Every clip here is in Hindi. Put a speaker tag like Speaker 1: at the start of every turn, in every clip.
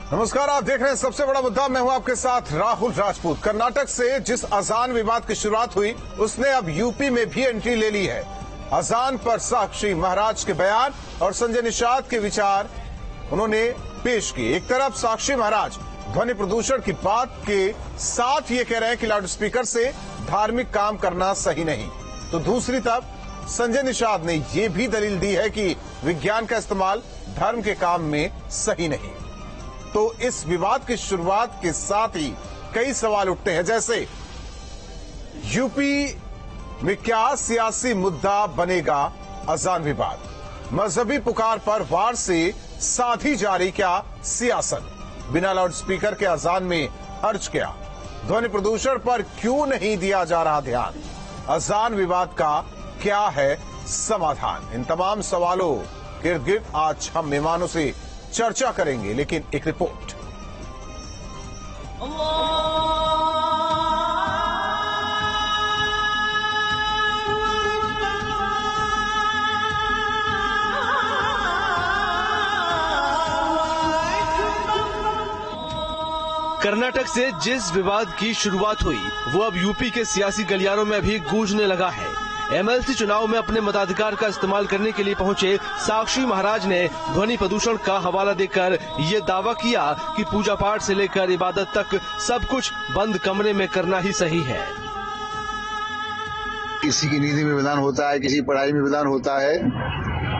Speaker 1: नमस्कार, आप देख रहे हैं सबसे बड़ा मुद्दा। मैं हूं आपके साथ राहुल राजपूत। कर्नाटक से जिस अजान विवाद की शुरुआत हुई उसने अब यूपी में भी एंट्री ले ली है। अजान पर साक्षी महाराज के बयान और संजय निषाद के विचार उन्होंने पेश किए। एक तरफ साक्षी महाराज ध्वनि प्रदूषण की बात के साथ ये कह रहे हैं कि लाउड स्पीकर से धार्मिक काम करना सही नहीं, तो दूसरी तरफ संजय निषाद ने यह भी दलील दी है कि विज्ञान का इस्तेमाल धर्म के काम में सही नहीं। तो इस विवाद की शुरुआत के साथ ही कई सवाल उठते हैं, जैसे यूपी में क्या सियासी मुद्दा बनेगा अजान विवाद? मजहबी पुकार पर वार से साधी जा रही क्या सियासत? बिना लाउड स्पीकर के अजान में हर्ज क्या? ध्वनि प्रदूषण पर क्यों नहीं दिया जा रहा ध्यान? अजान विवाद का क्या है समाधान? इन तमाम सवालों के इर्द गिर्द आज हम मेहमानों से चर्चा करेंगे, लेकिन एक रिपोर्ट।
Speaker 2: कर्नाटक से जिस विवाद की शुरुआत हुई वो अब यूपी के सियासी गलियारों में भी गूंजने लगा है। एमएलसी चुनाव में अपने मताधिकार का इस्तेमाल करने के लिए पहुंचे साक्षी महाराज ने ध्वनि प्रदूषण का हवाला देकर ये दावा किया कि पूजा पाठ से लेकर इबादत तक सब कुछ बंद कमरे में करना ही सही है।
Speaker 3: किसी की नीति में विधान होता है, किसी पढ़ाई में विधान होता है,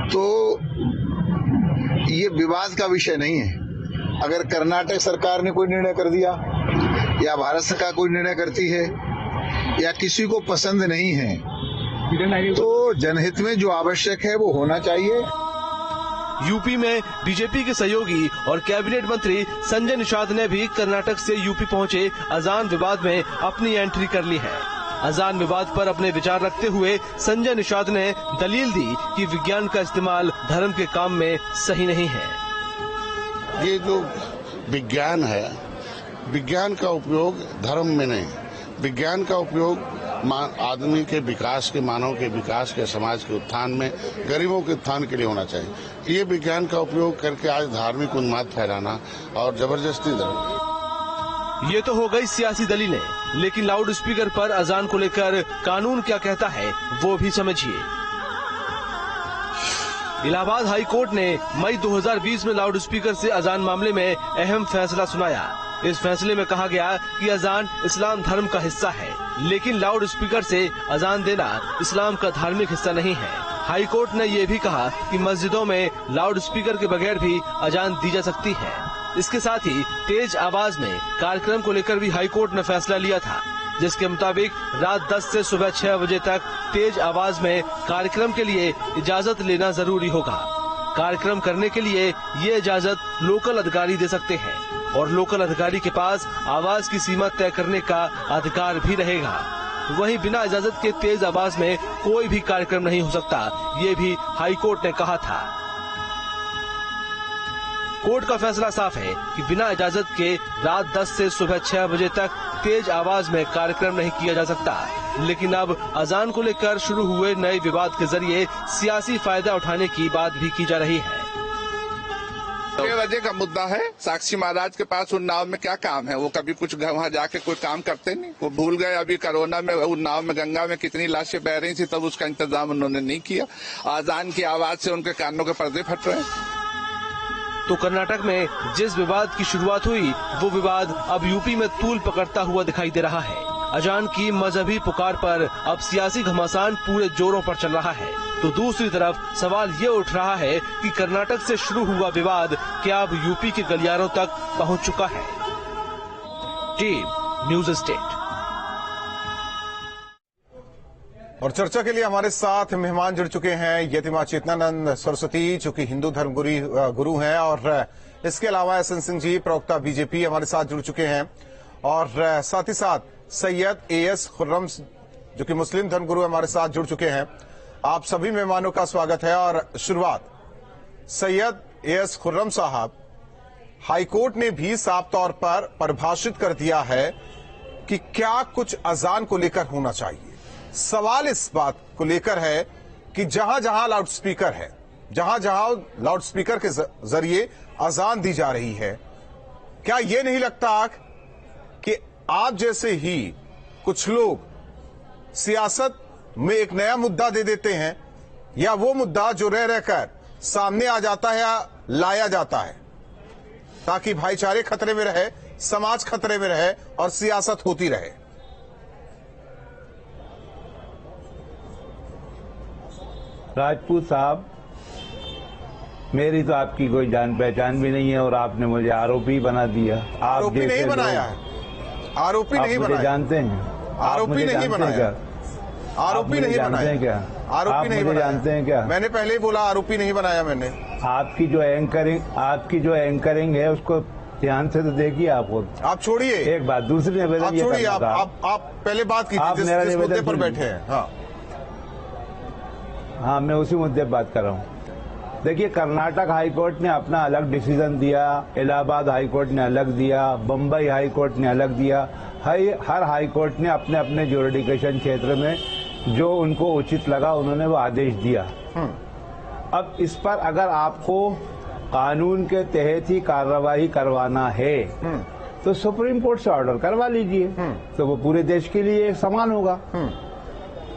Speaker 3: तो ये विवाद का विषय नहीं है। अगर कर्नाटक सरकार ने कोई निर्णय कर दिया या भारत सरकार कोई निर्णय करती है या किसी को पसंद नहीं है, तो जनहित में जो आवश्यक है वो होना चाहिए।
Speaker 2: यूपी में बीजेपी के सहयोगी और कैबिनेट मंत्री संजय निषाद ने भी कर्नाटक से यूपी पहुंचे अजान विवाद में अपनी एंट्री कर ली है। अजान विवाद पर अपने विचार रखते हुए संजय निषाद ने दलील दी कि विज्ञान का इस्तेमाल धर्म के काम में सही नहीं है।
Speaker 4: ये जो विज्ञान है, विज्ञान का उपयोग धर्म में नहीं, विज्ञान का उपयोग आदमी के विकास के, मानव के विकास के, समाज के उत्थान में, गरीबों के उत्थान के लिए होना चाहिए। ये विज्ञान का उपयोग करके आज धार्मिक उन्माद फैलाना और जबरदस्ती
Speaker 2: ये तो हो गई सियासी दलीलें, लेकिन लाउड स्पीकर पर अजान को लेकर कानून क्या कहता है वो भी समझिए। इलाहाबाद हाई कोर्ट ने मई 2020 में लाउड स्पीकर से अजान मामले में अहम फैसला सुनाया। इस फैसले में कहा गया कि अजान इस्लाम धर्म का हिस्सा है, लेकिन लाउड स्पीकर से अजान देना इस्लाम का धार्मिक हिस्सा नहीं है। हाई कोर्ट ने यह भी कहा कि मस्जिदों में लाउड स्पीकर के बगैर भी अजान दी जा सकती है। इसके साथ ही तेज आवाज में कार्यक्रम को लेकर भी हाई कोर्ट ने फैसला लिया था, जिसके मुताबिक रात 10 से सुबह 6 बजे तक तेज आवाज में कार्यक्रम के लिए इजाजत लेना जरूरी होगा। कार्यक्रम करने के लिए ये इजाजत लोकल अधिकारी दे सकते हैं और लोकल अधिकारी के पास आवाज की सीमा तय करने का अधिकार भी रहेगा। वहीं बिना इजाजत के तेज आवाज में कोई भी कार्यक्रम नहीं हो सकता, ये भी हाई कोर्ट ने कहा था। कोर्ट का फैसला साफ है कि बिना इजाजत के रात 10 से सुबह 6 बजे तक तेज आवाज में कार्यक्रम नहीं किया जा सकता। लेकिन अब अजान को लेकर शुरू हुए नए विवाद के जरिए सियासी फायदा उठाने की बात भी की जा रही है।
Speaker 5: वजह का मुद्दा है। साक्षी महाराज के पास उन्नाव में क्या काम है? वो कभी कुछ वहाँ जाके कोई काम करते नहीं। वो भूल गए। अभी कोरोना में उन्नाव में गंगा में कितनी लाशें बह रही थी, तब उसका इंतजाम उन्होंने नहीं किया। अजान की आवाज से उनके कानों के पर्दे फट रहे हैं।
Speaker 2: तो कर्नाटक में जिस विवाद की शुरुआत हुई वो विवाद अब यूपी में तूल पकड़ता हुआ दिखाई दे रहा है। अजान की मजहबी पुकार पर अब सियासी घमासान पूरे जोरों पर चल रहा है। तो दूसरी तरफ सवाल ये उठ रहा है कि कर्नाटक से शुरू हुआ विवाद क्या अब यूपी के गलियारों तक पहुंच चुका है? Team news state.
Speaker 1: और चर्चा के लिए हमारे साथ मेहमान जुड़ चुके हैं यतिमा चेतनानंद सरस्वती, जो कि हिंदू धर्म गुरु हैं, और इसके अलावा एसएन सिंह जी, प्रवक्ता बीजेपी, हमारे साथ जुड़ चुके हैं, और साथ ही साथ सैयद एएस खुर्रम, जो कि मुस्लिम धर्म गुरु, हमारे साथ जुड़ चुके हैं। आप सभी मेहमानों का स्वागत है। और शुरुआत सैयद एएस खुर्रम साहब, हाईकोर्ट ने भी साफ तौर पर परिभाषित कर दिया है कि क्या कुछ अजान को लेकर होना चाहिए। सवाल इस बात को लेकर है कि जहां जहां लाउड स्पीकर है, जहां जहां लाउड स्पीकर के जरिए अजान दी जा रही है, क्या ये नहीं लगता कि आप जैसे ही कुछ लोग सियासत में एक नया मुद्दा दे देते हैं, या वो मुद्दा जो रह रहकर सामने आ जाता है या लाया जाता है, ताकि भाईचारे खतरे में रहे, समाज खतरे में रहे और सियासत होती रहे?
Speaker 6: राजपूत साहब, मेरी तो आपकी कोई जान पहचान भी नहीं है और आपने मुझे आरोपी बना दिया।
Speaker 1: आरोपी नहीं बनाया है, आरोपी नहीं बनाया।
Speaker 6: जानते हैं?
Speaker 1: आरोपी नहीं बनाया, आरोपी नहीं बनाया क्या? आरोपी नहीं बनाया,
Speaker 6: जानते हैं क्या?
Speaker 1: मैंने पहले ही बोला आरोपी नहीं बनाया मैंने।
Speaker 6: आपकी जो एंकरिंग है उसको ध्यान से तो देखिए आप
Speaker 1: छोड़िए
Speaker 6: एक बात। दूसरी निवेदन
Speaker 1: आप छोड़िए, आप पहले बात कीजिए जिस मुद्दे पर बैठे हैं।
Speaker 6: हाँ, मैं उसी मुद्दे पर बात कर रहा हूँ। देखिए, कर्नाटक हाईकोर्ट ने अपना अलग डिसीजन दिया, इलाहाबाद हाईकोर्ट ने अलग दिया, बम्बई हाईकोर्ट ने अलग दिया। हर हाईकोर्ट ने अपने अपने ज्यूरिडिक्शन क्षेत्र में जो उनको उचित लगा उन्होंने वो आदेश दिया। अब इस पर अगर आपको कानून के तहत ही कार्रवाई करवाना है तो सुप्रीम कोर्ट से ऑर्डर करवा लीजिए, तो वो पूरे देश के लिए समान होगा।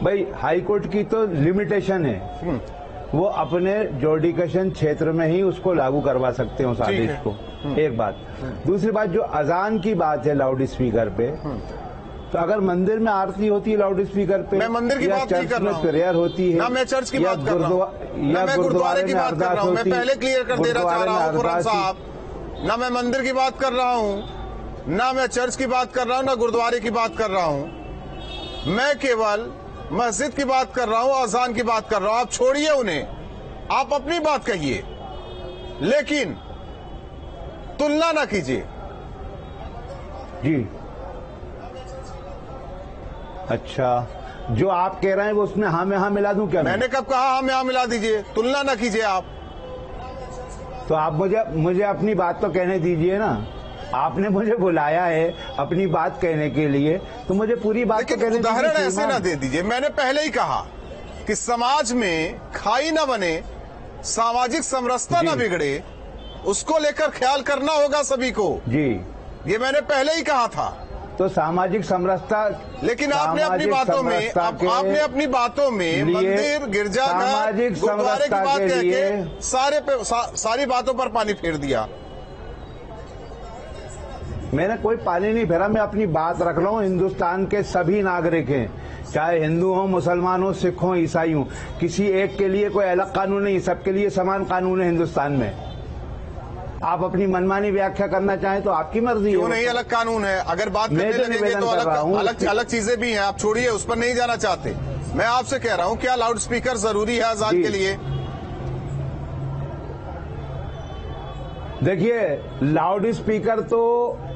Speaker 6: भाई, हाईकोर्ट की तो लिमिटेशन है, वो अपने ज्यूरिडिक्शन क्षेत्र में ही उसको लागू करवा सकते हैं उस आदेश को। एक बात। दूसरी बात, जो अजान की बात है लाउड स्पीकर पे, तो अगर मंदिर में आरती होती है लाउड स्पीकर पे,
Speaker 1: मैं मंदिर की बात नहीं कर रहा हूं,
Speaker 6: प्रेयर होती है,
Speaker 1: ना मैं चर्च की बात कर रहा हूं, ना मैं गुरुद्वारे की बात कर रहा हूं। मैं पहले क्लियर कर देना चाह रहा हूं खुर्रम साहब, ना मैं मंदिर की बात कर रहा हूं, ना मैं चर्च की बात कर रहा हूं, ना गुरुद्वारे की बात कर रहा हूं। मैं केवल मस्जिद की बात कर रहा हूं, अजान की बात कर रहा हूं। आप छोड़िए उन्हें, आप अपनी बात कहिए, लेकिन तुलना ना कीजिए।
Speaker 6: जी, अच्छा, जो आप कह रहे हैं वो उसमें हाँ में हाँ मिला दूं क्या?
Speaker 1: मैंने कब कहा हाँ में हाँ मिला दीजिए? तुलना ना कीजिए आप।
Speaker 6: तो आप मुझे अपनी बात तो कहने दीजिए ना। आपने मुझे बुलाया है अपनी बात कहने के लिए, तो मुझे पूरी बात तो कहने दीजिए।
Speaker 1: उदाहरण ऐसे ना दे दीजिए। मैंने पहले ही कहा कि समाज में खाई ना बने, सामाजिक समरसता ना बिगड़े, उसको लेकर ख्याल करना होगा सभी को।
Speaker 6: जी,
Speaker 1: ये मैंने पहले ही कहा था।
Speaker 6: तो सामाजिक समरसता,
Speaker 1: लेकिन आपने अपनी बातों में मंदिर, गिरजाघर, गुरुद्वारे की बात कह के सारी बातों पर पानी फेर दिया।
Speaker 6: मैंने कोई पानी नहीं फेरा, मैं अपनी बात रख रहा हूँ। हिंदुस्तान के सभी नागरिक हैं, चाहे हिंदू हो, मुसलमान हो, सिख हो, ईसाई हो, किसी एक के लिए कोई अलग कानून नहीं, सबके लिए समान कानून है हिंदुस्तान में। आप अपनी मनमानी व्याख्या करना चाहें तो आपकी मर्जी है।
Speaker 1: क्यों नहीं अलग कानून है? अगर बात करने लगेंगे तो अलग चीजें भी हैं। आप छोड़िए, उस पर नहीं जाना चाहते। मैं आपसे कह रहा हूं, क्या लाउड स्पीकर जरूरी है अजान के लिए?
Speaker 6: देखिए, लाउड स्पीकर तो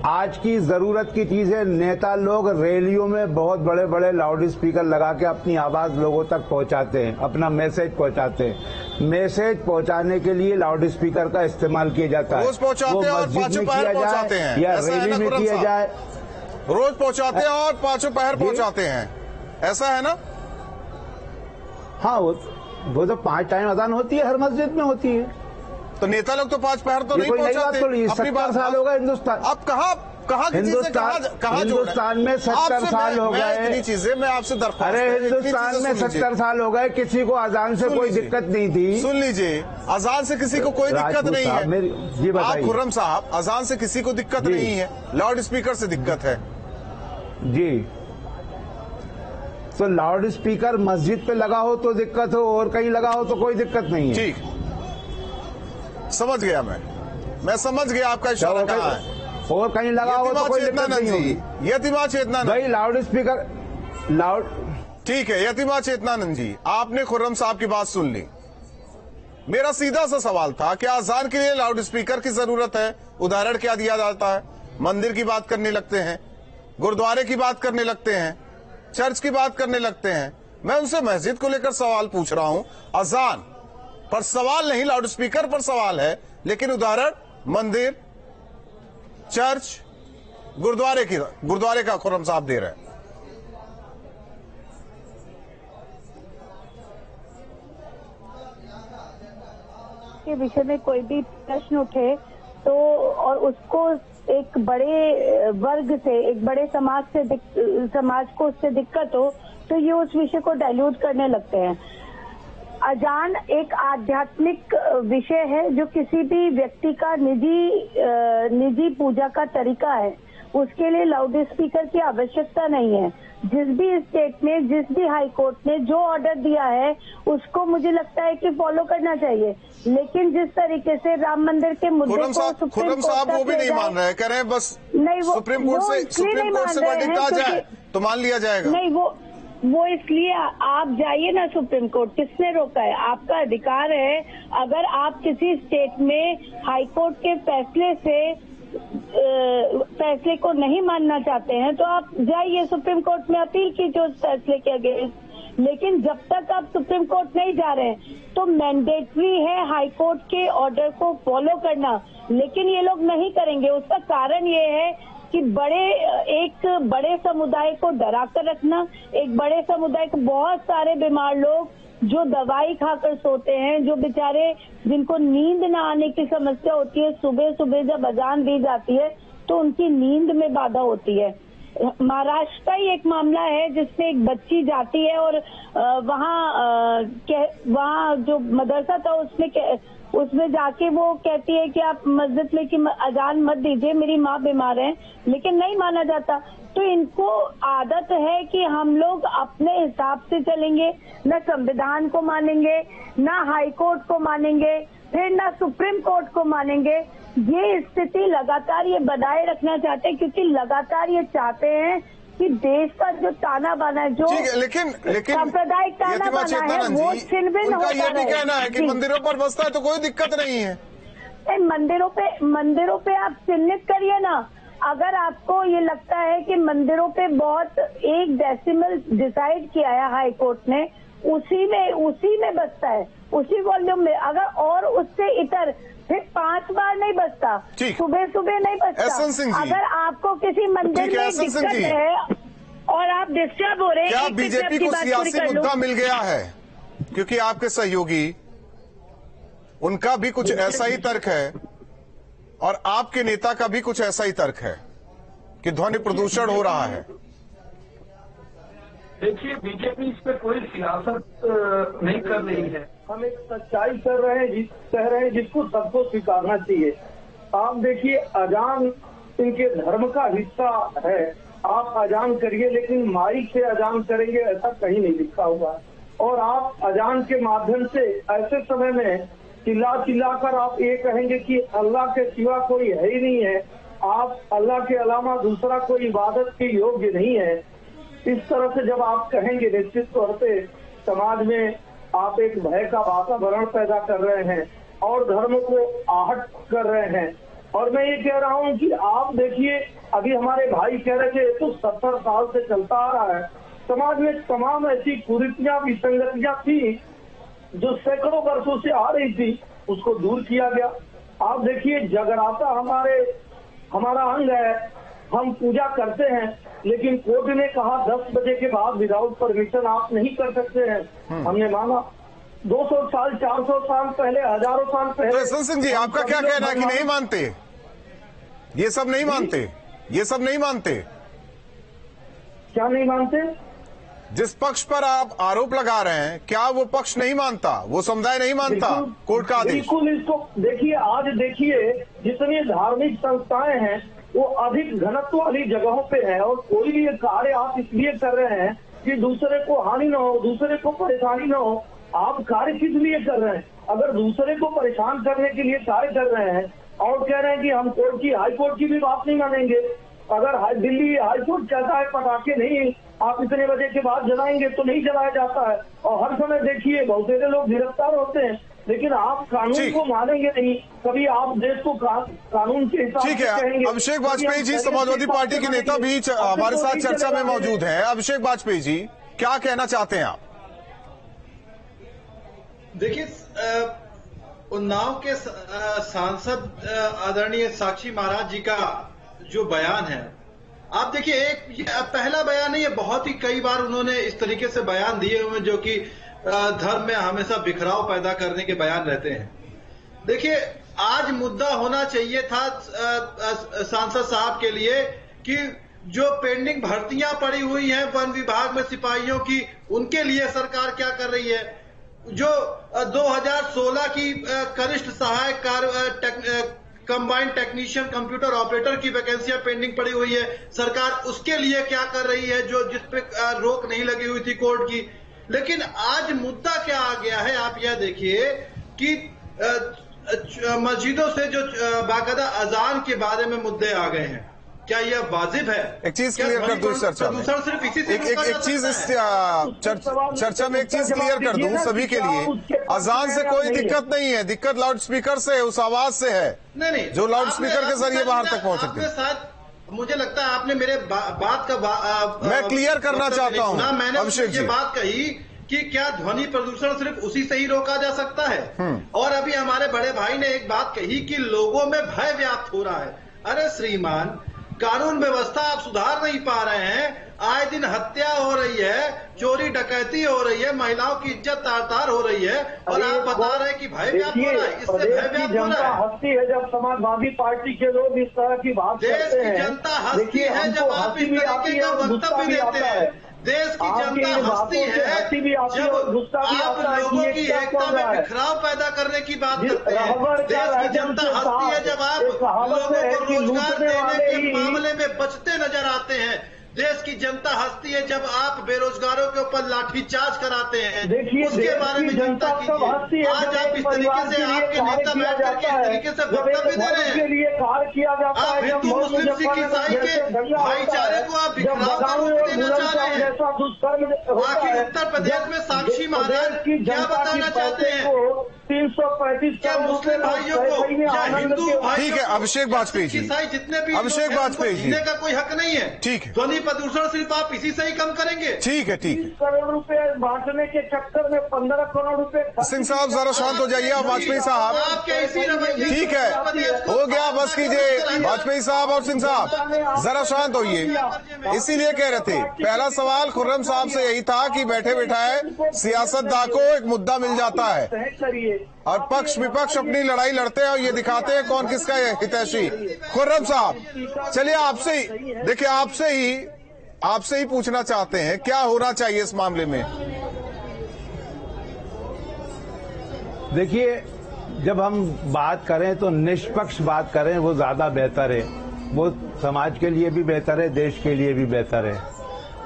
Speaker 6: आज की जरूरत की चीज है। नेता लोग रैलियों में बहुत बड़े बड़े लाउड स्पीकर लगा के अपनी आवाज लोगों तक पहुंचाते हैं, अपना मैसेज पहुंचाते हैं। मैसेज पहुंचाने के लिए लाउड स्पीकर का इस्तेमाल किया जाता है।
Speaker 1: रोज पहुंचाते हैं और पांचों पहर पहुंचाते हैं,
Speaker 6: या रैली में किया जाए।
Speaker 1: रोज पहुंचाते हैं और पांचों पहर पहुंचाते हैं, ऐसा है ना?
Speaker 6: हाँ, वो तो 5 टाइम अजान होती है, हर मस्जिद में होती है।
Speaker 1: तो नेता लोग तो 5 पहर तो नहीं पहुंचाते।
Speaker 6: अपनी 70 साल होगा हिंदुस्तान।
Speaker 1: अब कहाँ
Speaker 6: हिंदुस्तान में 70 साल हो गए।
Speaker 1: इतनी चीजें मैं आपसे दरख्वास्त।
Speaker 6: अरे, हिंदुस्तान में 70 साल हो गए, किसी को अजान से कोई दिक्कत नहीं थी।
Speaker 1: सुन लीजिए, अजान से किसी को कोई दिक्कत नहीं है।
Speaker 6: जी बताइए।
Speaker 1: आप खुर्रम साहब, अजान से किसी को दिक्कत नहीं है, लाउड स्पीकर से दिक्कत है।
Speaker 6: जी, तो लाउड स्पीकर मस्जिद पे लगा हो तो दिक्कत हो, और कहीं लगा हो तो कोई दिक्कत नहीं है।
Speaker 1: ठीक, समझ गया मैं समझ गया आपका इशारा कहाँ है।
Speaker 6: और कहीं लगा हो तो कोई दिक्कत नहीं होगी।
Speaker 1: यतिमा चेतनानंद
Speaker 6: भाई, लाउड स्पीकर
Speaker 1: ठीक है। यतिमा चेतनानंद जी, आपने खुर्रम साहब की बात सुन ली। मेरा सीधा सा सवाल था कि अजान के लिए लाउड स्पीकर की जरूरत है? उदाहरण क्या दिया जाता है? मंदिर की बात करने लगते हैं, गुरुद्वारे की बात करने लगते हैं, चर्च की बात करने लगते हैं। मैं उनसे मस्जिद को लेकर सवाल पूछ रहा हूं। अजान पर सवाल नहीं, लाउड स्पीकर पर सवाल है, लेकिन उदाहरण मंदिर, चर्च, गुरुद्वारे का खुर्रम साहब दे रहे हैं।
Speaker 7: के विषय में कोई भी प्रश्न उठे तो और उसको एक बड़े वर्ग से, एक बड़े समाज को उससे दिक्कत हो तो ये उस विषय को डाइल्यूट करने लगते हैं। अजान एक आध्यात्मिक विषय है जो किसी भी व्यक्ति का निजी पूजा का तरीका है, उसके लिए लाउड स्पीकर की आवश्यकता नहीं है। जिस भी स्टेट ने, जिस भी हाई कोर्ट ने जो ऑर्डर दिया है उसको मुझे लगता है कि फॉलो करना चाहिए। लेकिन जिस तरीके से राम मंदिर के मुद्दे को
Speaker 1: खुर्रम साहब वो भी नहीं मान रहे, कह रहे हैं बस नहीं, सुप्रीम कोर्ट से वर्डिक्ट आ जाए तो मान लिया जाएगा।
Speaker 7: नहीं, वो इसलिए आप जाइए ना सुप्रीम कोर्ट, किसने रोका है? आपका अधिकार है। अगर आप किसी स्टेट में हाई कोर्ट के फैसले को नहीं मानना चाहते हैं तो आप जाइए सुप्रीम कोर्ट में अपील कीजिए उस फैसले के अगेंस्ट। लेकिन जब तक आप सुप्रीम कोर्ट नहीं जा रहे हैं तो मैंडेटरी है हाई कोर्ट के ऑर्डर को फॉलो करना, लेकिन ये लोग नहीं करेंगे। उसका कारण ये है कि एक बड़े समुदाय को डरा कर रखना, एक बड़े समुदाय को, बहुत सारे बीमार लोग जो दवाई खाकर सोते हैं, जो बेचारे जिनको नींद न आने की समस्या होती है, सुबह सुबह जब अजान दी जाती है तो उनकी नींद में बाधा होती है। महाराष्ट्र का ही एक मामला है जिसमें एक बच्ची जाती है और वहाँ जो मदरसा था उसमें जाके वो कहती है कि आप मस्जिद में कि अजान मत दीजिए, मेरी माँ बीमार है, लेकिन नहीं माना जाता। तो इनको आदत है कि हम लोग अपने हिसाब से चलेंगे, न संविधान को मानेंगे, न हाई कोर्ट को मानेंगे, फिर न सुप्रीम कोर्ट को मानेंगे। ये स्थिति लगातार ये बनाए रखना चाहते हैं क्योंकि लगातार ये चाहते हैं कि देश का जो ताना बाना है, जो
Speaker 1: लेकिन
Speaker 7: सांप्रदायिक ताना बाना है, वो छिन-भिन्न होता है।
Speaker 1: ये भी कहना है कि मंदिरों पर बसता है तो कोई दिक्कत नहीं है।
Speaker 7: मंदिरों पे आप चिन्हित करिए ना। अगर आपको ये लगता है कि मंदिरों पे बहुत 1 डेसिमल डिसाइड किया है हाई कोर्ट ने, उसी में बसता है, उसी वॉल्यूम में, अगर और उससे इतर फिर 5 बार नहीं बसता, सुबह नहीं बसता। अगर आपको किसी मंदिर में दिक्कत है और आप डिस्टर्ब हो रहे हैं,
Speaker 1: क्या बीजेपी को सियासी मुद्दा मिल गया है? क्योंकि आपके सहयोगी, उनका भी कुछ ऐसा ही तर्क है और आपके नेता का भी कुछ ऐसा ही तर्क है कि ध्वनि प्रदूषण हो रहा है।
Speaker 8: देखिए, बीजेपी इस पर कोई सियासत नहीं कर रही है। हम एक सच्चाई कह रहे हैं जिसको सबको स्वीकारना चाहिए। आप देखिए, अजान इनके धर्म का हिस्सा है। आप अजान करिए, लेकिन माइक से अजान करेंगे ऐसा कहीं नहीं लिखा हुआ। और आप अजान के माध्यम से ऐसे समय में चिल्ला कर आप ये कहेंगे कि अल्लाह के सिवा कोई है ही नहीं है, आप अल्लाह के अलावा दूसरा कोई इबादत के योग्य नहीं है। इस तरह से जब आप कहेंगे, निश्चित तौर पे समाज में आप एक भय का वातावरण पैदा कर रहे हैं और धर्म को आहट कर रहे हैं। और मैं ये कह रहा हूँ कि आप देखिए, अभी हमारे भाई कह रहे थे तो 70 साल से चलता आ रहा है। समाज में तमाम ऐसी कुरीतियां, विसंगतियां थी जो सैकड़ों वर्षों से आ रही थी, उसको दूर किया गया। आप देखिए, जगराता हमारा अंग है, हम पूजा करते हैं, लेकिन कोर्ट ने कहा 10 बजे के बाद विदाउट परमिशन आप नहीं कर सकते हैं। हमने माना। 200 साल, 400 साल पहले, हजारों साल पहले।
Speaker 1: तो यशवंत सिंह जी, आपका क्या कहना है कि नहीं मानते? ये सब नहीं मानते? ये सब नहीं मानते?
Speaker 8: क्या नहीं मानते?
Speaker 1: जिस पक्ष पर आप आरोप लगा रहे हैं, क्या वो पक्ष नहीं मानता, वो समुदाय नहीं मानता कोर्ट का आदेश?
Speaker 8: बिल्कुल। इसको देखिए, आज देखिए जितनी धार्मिक संस्थाएं हैं वो अधिक घनत्व वाली जगहों पे है, और कोई भी कार्य आप इसलिए कर रहे हैं कि दूसरे को हानि न हो, दूसरे को परेशानी न हो। आप कार्य किस लिए कर रहे हैं? अगर दूसरे को परेशान करने के लिए कार्य कर रहे हैं और कह रहे हैं कि हम कोर्ट की, हाई कोर्ट की भी बात नहीं मानेंगे। अगर दिल्ली हाई कोर्ट कहता है पटाखे नहीं आप इतने बजे के बाद जलाएंगे तो नहीं जलाया जाता है। और हर समय देखिए बहुत सारे लोग गिरफ्तार होते हैं, लेकिन आप कानून को मानेंगे नहीं। कभी आप देश को कानून के हिसाब से कहेंगे।
Speaker 1: अभिषेक वाजपेयी जी, समाजवादी पार्टी के नेता भी हमारे साथ चर्चा में मौजूद हैं। अभिषेक वाजपेयी जी, क्या कहना चाहते हैं आप?
Speaker 9: देखिए, उन्नाव के सांसद आदरणीय साक्षी महाराज जी का जो बयान है, आप देखिए, ये पहला बयान नहीं है, बहुत ही कई बार उन्होंने इस तरीके से बयान दिए हुए जो कि धर्म में हमेशा बिखराव पैदा करने के बयान रहते हैं। देखिए, आज मुद्दा होना चाहिए था सांसद साहब के लिए कि जो पेंडिंग भर्तियां पड़ी हुई हैं वन विभाग में सिपाहियों की, उनके लिए सरकार क्या कर रही है। जो 2016 की कनिष्ठ सहायक कंबाइंड टेक्नीशियन कंप्यूटर ऑपरेटर की वैकेंसियां पेंडिंग पड़ी हुई है, सरकार उसके लिए क्या कर रही है, जो जिस पे रोक नहीं लगी हुई थी कोर्ट की। लेकिन आज मुद्दा क्या आ गया है, आप यह देखिए कि मस्जिदों से जो बाकायदा अजान के बारे में मुद्दे आ गए हैं। क्या यह वाजिब है?
Speaker 1: एक चीज क्लियर कर दूं इस चर्चा में,
Speaker 9: सिर्फ इसी से
Speaker 1: एक चीज इस चर्चा में एक चीज क्लियर कर दूं सभी के लिए, अजान से कोई दिक्कत नहीं है, दिक्कत लाउड स्पीकर से, उस आवाज से है
Speaker 9: नहीं,
Speaker 1: जो लाउड स्पीकर के जरिए बाहर तक पहुंच सकती है।
Speaker 9: मुझे लगता है आपने मेरे बात का
Speaker 1: मैं क्लियर करना चाहता हूं।
Speaker 9: मैंने
Speaker 1: अभिषेक
Speaker 9: ये बात कही कि क्या ध्वनि प्रदूषण सिर्फ उसी से ही रोका जा सकता है। और अभी हमारे बड़े भाई ने एक बात कही कि लोगों में भय व्याप्त हो रहा है। अरे श्रीमान, कानून व्यवस्था आप सुधार नहीं पा रहे हैं, आए दिन हत्या हो रही है, चोरी डकैती हो रही है, महिलाओं की इज्जत तार-तार हो रही है, और आप बता रहे हैं कि भय व्याप्त हो रहा है। इससे भय व्याप्त हो रहा है।
Speaker 8: हंसती है जब समाजवादी पार्टी के लोग इस तरह की बात करते हैं।
Speaker 9: देश की जनता हंसती है जब आप इस तरीके का वक्तव्य देते हैं। देश की जनता हंसती है जब आप लोगों की एकता में बिखराव पैदा करने की बात करते हैं। देश की जनता हंसती है जब आप लोगों को रोजगार देने के मामले में बचते नजर आते हैं। देश की जनता हंसती है जब आप बेरोजगारों के ऊपर लाठीचार्ज कराते हैं। उसके बारे में चिंता कीजिए। आज आप इस तरीके से आपके नेता बैठ करके इस तरीके से वक्तव्य दे रहे हैं। आप हिंदू मुस्लिम सिख ईसाई के भाईचारे को आप बिखराव का रूप देना चाह रहे हैं। आखिर उत्तर प्रदेश में साक्षी महाराज क्या बताना चाहते हैं?
Speaker 8: 335
Speaker 9: क्या मुस्लिम भाइयों को या हिंदू भाइयों,
Speaker 1: ठीक है अभिषेक वाजपेयी जी,
Speaker 9: ईसाई जितने भी
Speaker 1: अभिषेक वाजपेयी जी,
Speaker 9: जीने का कोई हक नहीं है।
Speaker 1: ठीक है,
Speaker 9: ध्वनि प्रदूषण सिर्फ आप इसी से ही कम करेंगे।
Speaker 1: ठीक है, ठीक है।
Speaker 8: 30 करोड़ रुपए बांटने के चक्कर में 15 करोड़ रुपए।
Speaker 1: सिंह साहब जरा शांत हो जाइए। वाजपेयी साहब,
Speaker 9: आपके इसी रवैये,
Speaker 1: ठीक है, हो गया, बस कीजिए। वाजपेयी साहब और सिंह साहब जरा शांत होइए। इसीलिए कह रहे थे, पहला सवाल खुर्रम साहब से यही था कि बैठे बैठाए सियासतदां को एक मुद्दा मिल जाता है और पक्ष विपक्ष अपनी लड़ाई लड़ते हैं और ये दिखाते हैं कौन किसका हितैषी। खुर्रम साहब, चलिए आपसे ही देखिए, आपसे ही पूछना चाहते हैं क्या होना चाहिए इस मामले में।
Speaker 6: देखिए, जब हम बात करें तो निष्पक्ष बात करें, वो ज्यादा बेहतर है। वो समाज के लिए भी बेहतर है, देश के लिए भी बेहतर है।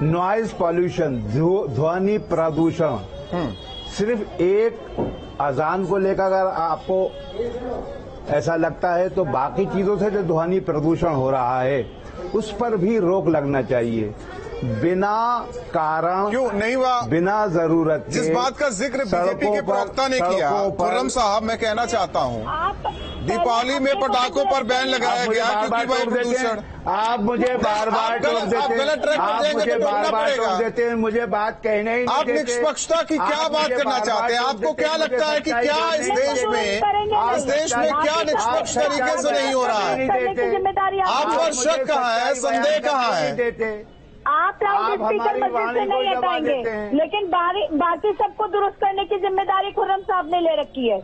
Speaker 6: नॉइज पॉल्यूशन, ध्वनि प्रदूषण, सिर्फ एक अजान को लेकर अगर आपको ऐसा लगता है तो बाकी चीजों से जो ध्वनि प्रदूषण हो रहा है उस पर भी रोक लगना चाहिए। बिना कारण
Speaker 1: क्यों नहीं हुआ,
Speaker 6: बिना जरूरत
Speaker 1: जिस बात का जिक्र बीजेपी के प्रवक्ता ने किया। खुर्रम साहब, मैं कहना चाहता हूँ, दीपावली में पटाखों पर बैन लगाया गया क्योंकि वायु प्रदूषण।
Speaker 6: आप मुझे बार बार टोक देते हैं, आप मुझे बार बार टोक देते हैं, मुझे बात कहने ही नहीं
Speaker 1: आप निष्पक्षता की क्या बात करना चाहते हैं? आपको क्या लगता है कि क्या इस देश में क्या निष्पक्ष तरीके से नहीं हो रहा है? आप पर शक कहाँ है, संदेह कहाँ है?
Speaker 7: आप लाउड स्पीकर मस्जिद से नहीं हटाएंगे, लेकिन बाकी सबको दुरुस्त करने की जिम्मेदारी खुर्रम साहब ने ले रखी है।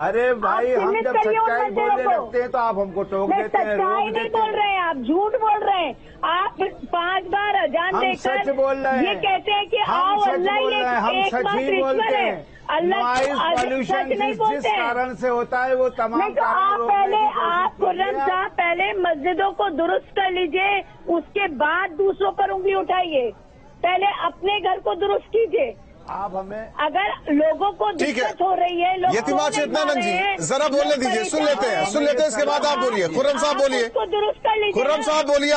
Speaker 6: अरे भाई, हम जब सच्चाई बोलने लगते हैं तो आप हमको टोक देते हैं।
Speaker 7: सच्चाई नहीं बोल रहे हैं, आप झूठ बोल रहे हैं। आप 5 बार अजान देकर
Speaker 6: सच बोल रहे हैं,
Speaker 7: ये कहते हैं कि आओ अल्लाह एकमात्र ईश्वर है। अल्लाह सच नहीं बोलते हैं।
Speaker 6: कारण से होता है वो तमाम।
Speaker 7: नहीं तो आप खुर्रम साहब पहले मस्जिदों को दुरुस्त कर लीजिए, उसके बाद दूसरों पर उंगली उठाइए। पहले अपने घर को दुरुस्त कीजिए।
Speaker 6: आप हमें,
Speaker 7: अगर लोगों को दिक्कत हो रही है, लोग
Speaker 1: यतीमा चेतनानंद जी जरा बोलने दीजिए, सुन लेते हैं, इसके बाद आप बोलिए। खुर्रम साहब बोलिए,
Speaker 7: दुरुस्त कर लीजिए।
Speaker 1: खुर्रम साहब बोलिए।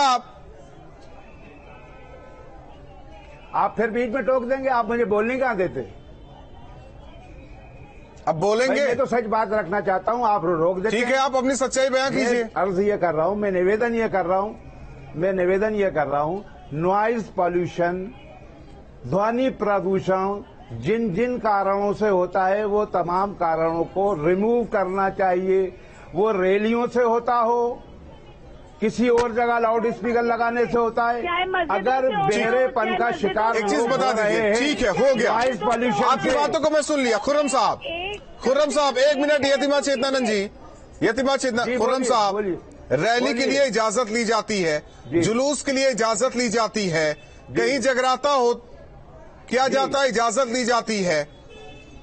Speaker 6: आप फिर बीच में टोक देंगे, आप मुझे बोलने कहाँ देते?
Speaker 1: अब बोलेंगे।
Speaker 6: मैं तो सच बात रखना चाहता हूँ, आप रोक देते।
Speaker 1: ठीक है, आप अपनी सच्चाई बयां कीजिए।
Speaker 6: अर्ज ये कर रहा हूँ, मैं निवेदन ये कर रहा हूँ, नॉइज पॉल्यूशन, ध्वनि प्रदूषण जिन जिन कारणों से होता है वो तमाम कारणों को रिमूव करना चाहिए। वो रैलियों से होता हो, किसी और जगह लाउड स्पीकर लगाने से होता है। अगर बहरेपन का शिकार
Speaker 1: एक चीज बता दीजिए, ठीक है, हो गया,
Speaker 6: नॉइज पॉल्यूशन,
Speaker 1: आपकी बातों को मैं सुन लिया। खुर्रम साहब, 1 मिनट, यतिमा चेतनानंद जी, खुर्रम साहब, रैली के लिए इजाजत ली जाती है, जुलूस के लिए इजाजत ली जाती है, कहीं जगराता हो किया जाता है, इजाजत ली जाती है,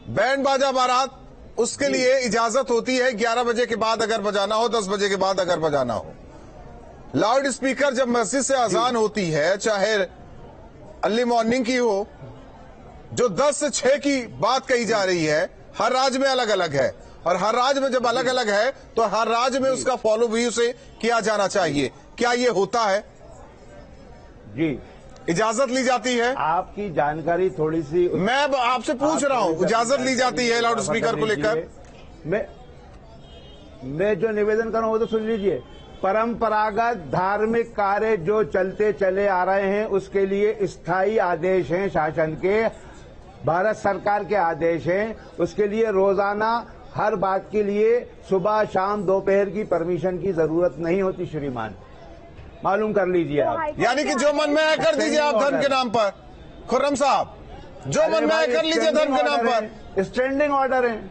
Speaker 1: बैंड बाजा बारात उसके लिए इजाजत होती है 11 बजे के बाद अगर बजाना हो, 10 बजे के बाद अगर बजाना हो। लाउड स्पीकर जब मस्जिद से अजान होती है, चाहे अर्ली मॉर्निंग की हो, जो 10 से 6 की बात कही जा रही है, हर राज्य में अलग अलग है, और हर राज्य में जब अलग अलग है तो हर राज्य में उसका फॉलो भी उसे किया जाना चाहिए। क्या ये होता है? जी, इजाजत ली जाती है? आपकी जानकारी थोड़ी सी, मैं आपसे पूछ रहा हूँ, इजाजत ली जाती है लाउड स्पीकर को लेकर? मैं जो निवेदन कर रहा हूँ वो तो सुन लीजिए। परंपरागत धार्मिक कार्य जो चलते चले आ रहे हैं उसके लिए स्थायी आदेश हैं शासन के, भारत सरकार के आदेश हैं, उसके लिए रोजाना हर बात के लिए सुबह शाम दोपहर की परमिशन की जरूरत नहीं होती श्रीमान, मालूम कर लीजिए आप। यानी कि जो मन में आए कर दीजिए आप धर्म के नाम पर। खुर्रम साहब, जो मन में आए कर लीजिए धर्म के नाम पर। स्टैंडिंग ऑर्डर है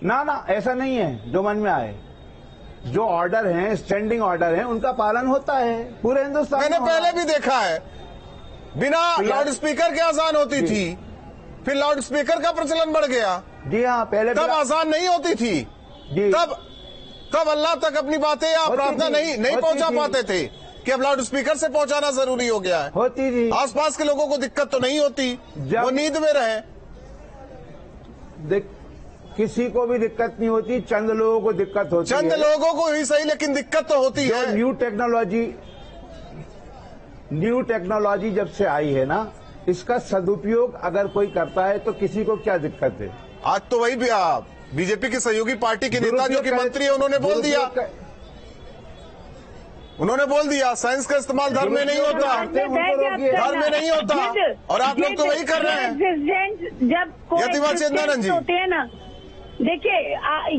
Speaker 1: ना, ऐसा नहीं है जो मन में आए। जो ऑर्डर हैं, स्टैंडिंग ऑर्डर हैं, उनका पालन होता है पूरे हिंदुस्तान। मैंने पहले भी देखा है, बिना लाउड स्पीकर के अजान होती थी, फिर लाउड स्पीकर का प्रचलन बढ़ गया। जी हाँ, पहले तब अजान नहीं होती थी, तब अल्लाह तक अपनी बातें या प्रार्थना नहीं पहुंचा पाते थे कि अब लाउड स्पीकर से पहुंचाना जरूरी हो गया है। होती थी, आसपास के लोगों को दिक्कत तो नहीं होती, वो नींद में रहे। किसी को भी दिक्कत नहीं होती, चंद लोगों को दिक्कत होती है। चंद लोगों को ही सही, लेकिन दिक्कत तो होती है। न्यू टेक्नोलॉजी जब से आई है ना, इसका सदुपयोग अगर कोई करता है तो किसी को क्या दिक्कत है? आज तो वही भी आप बीजेपी की सहयोगी पार्टी के नेता जो कि मंत्री है, उन्होंने बोल दिया साइंस का इस्तेमाल धर्म में नहीं होता, धर्म में नहीं होता, और आप लोग तो वही कर रहे हैं। जब यतिमा चेतनानंद जी होते हैं ना, देखिए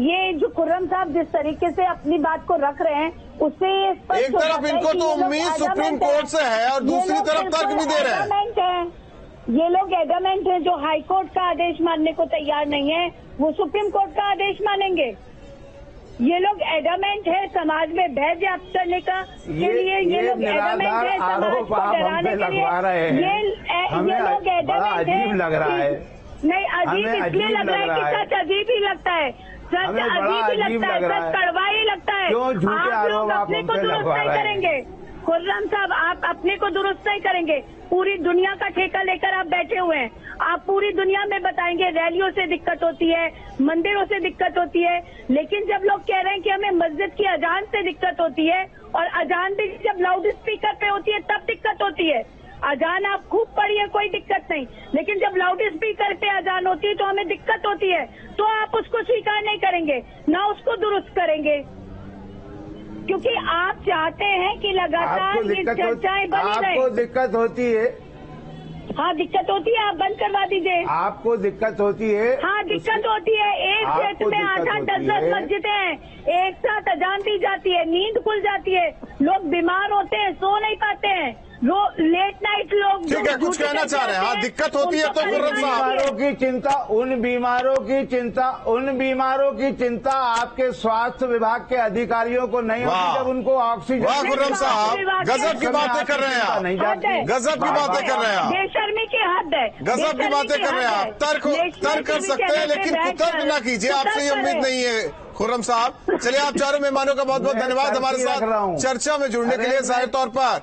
Speaker 1: ये जो खुर्रम साहब जिस तरीके से अपनी बात को रख रहे हैं, उससे एक तरफ इनको तो उम्मीद सुप्रीम कोर्ट से है और दूसरी तरफ तर्क भी दे रहे हैं। ये लोग एडमेंट हैं, जो हाई कोर्ट का आदेश मानने को तैयार नहीं है, वो सुप्रीम कोर्ट का आदेश मानेंगे। ये लोग एडमेंट है समाज में भय व्याप्त करने का के लिए, ये लोग एडमेंट है समाज को डराने के लिए, ये लोग एडमेंट है। नहीं, अजीब इसलिए लग रहा है कि सच अजीब ही लगता है, सच अजीब ही लगता है, सच कड़वा ही लगता है। आप लोग अपने को दुरुस्त नहीं करेंगे, खुर्रम साहब, आप अपने को दुरुस्त नहीं करेंगे। पूरी दुनिया का ठेका लेकर आप बैठे हुए हैं, आप पूरी दुनिया में बताएंगे रैलियों से दिक्कत होती है, मंदिरों से दिक्कत होती है, लेकिन जब लोग कह रहे हैं कि हमें मस्जिद की अजान से दिक्कत होती है, और अजान भी जब लाउड स्पीकर पे होती है तब दिक्कत होती है। अजान आप खूब पढ़िए, कोई दिक्कत नहीं, लेकिन जब लाउड स्पीकर पे अजान होती है तो हमें दिक्कत होती है, तो आप उसको स्वीकार नहीं करेंगे, ना उसको दुरुस्त करेंगे, क्योंकि आप चाहते हैं कि लगातार ये चर्चाएं बनी रहे। आपको दिक्कत होती है? हाँ, दिक्कत होती है, आप बंद करवा दीजिए। आपको दिक्कत होती है? हाँ, दिक्कत होती है। एक क्षेत्र में 8-8, 10-10 मस्जिदें हैं, एक साथ अजान दी जाती है, नींद खुल जाती है, लोग बीमार होते हैं, सो नहीं पाते हैं, लेट नाइट लोग। ठीक है, कुछ कहना चाह रहे हैं? हाँ, दिक्कत होती है तो बीमारों की चिंता, उन बीमारों की चिंता आपके स्वास्थ्य विभाग के अधिकारियों को नहीं होती जब उनको ऑक्सीजन। वाह खुर्रम साहब, गजब की बातें कर रहे हैं आप, नहीं जाती, गजब की बातें कर रहे हैं आप, बेशर्मी की हद है, गजब की बातें कर रहे हैं आप। तर्क कर सकते हैं लेकिन कुतर्क न कीजिए, आपसे ये उम्मीद नहीं है खुर्रम साहब। चलिए, आप चारों मेहमानों का बहुत बहुत धन्यवाद हमारे साथ चर्चा में जुड़ने के लिए। जाहिर तौर पर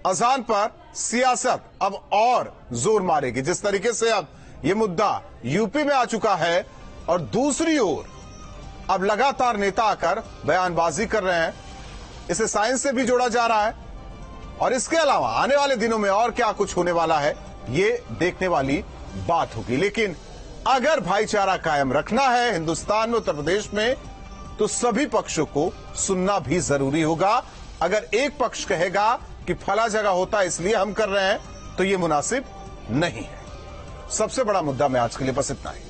Speaker 1: अजान पर सियासत अब और जोर मारेगी, जिस तरीके से अब ये मुद्दा यूपी में आ चुका है, और दूसरी ओर अब लगातार नेता आकर बयानबाजी कर रहे हैं, इसे साइंस से भी जोड़ा जा रहा है, और इसके अलावा आने वाले दिनों में और क्या कुछ होने वाला है ये देखने वाली बात होगी। लेकिन अगर भाईचारा कायम रखना है हिंदुस्तान में, उत्तर प्रदेश में, तो सभी पक्षों को सुनना भी जरूरी होगा। अगर एक पक्ष कहेगा कि फला जगह होता है इसलिए हम कर रहे हैं, तो ये मुनासिब नहीं है। सबसे बड़ा मुद्दा में आज के लिए बस इतना ही।